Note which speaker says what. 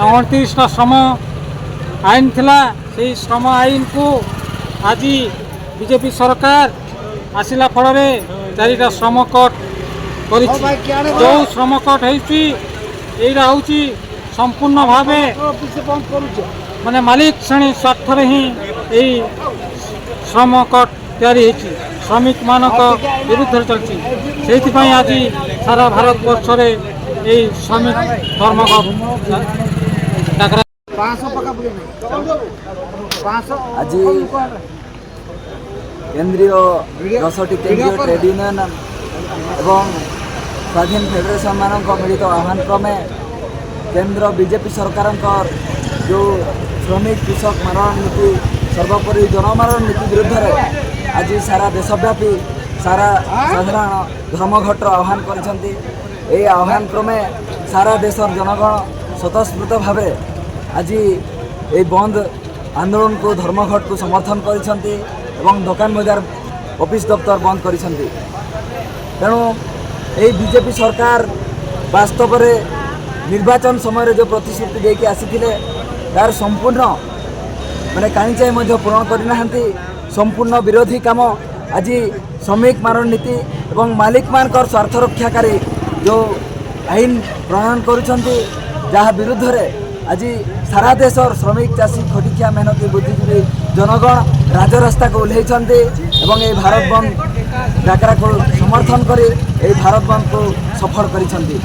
Speaker 1: अड़तीस श्रम आईन थिला से श्रम आईन को आज बीजेपी सरकार आसिला फल चारिटा श्रम कट कर जो श्रम कट हो संपूर्ण भाव माने मालिक श्रेणी स्वार्थ ही श्रम कट तैयारी श्रमिक मान विरुद्ध चलती से आज सारा भारत वर्ष श्रमिक धर्मघट
Speaker 2: आज केंद्रीय 10टी केंद्रीय ट्रेड यूनियन एवं स्वाधीन फेडरेशन मान मिलित आह्वान क्रमे केंद्र बीजेपी सरकार जो श्रमिक कृषक मारण नीति सर्वोपरि जनमारण नीति विरुद्ध आज सारा देशव्यापी सारा साधारण धर्मघटर आह्वान कर आह्वान क्रमे सारा देशर जनगण स्वतःस्फूर्त भाव आज ये बंद आंदोलन को धर्मघट को समर्थन करिसेंती एवं दुकान बजार ऑफिस दफ्तर बंद करिसेंती। तेणु ये बीजेपी सरकार वास्तव में निर्वाचन समय जो प्रतिश्रुति देके आसीथिले तार संपूर्ण माने काणीचाई मध्य पूरण करना संपूर्ण विरोधी काम आज श्रमिक मारण नीति एवं मालिक मान स्वार्थ रक्षाकारी जो आईन प्रणयन करुछंती जहाँ विरुद्ध रे आज सारा देश श्रमिक चाषी खटिखिया मेहनती बुद्धिजीवी जनगण राजरास्ता को ओह्लैछंती एवं ये भारत बंद डाकरा को समर्थन कर भारत बंद को सफल करिछंती।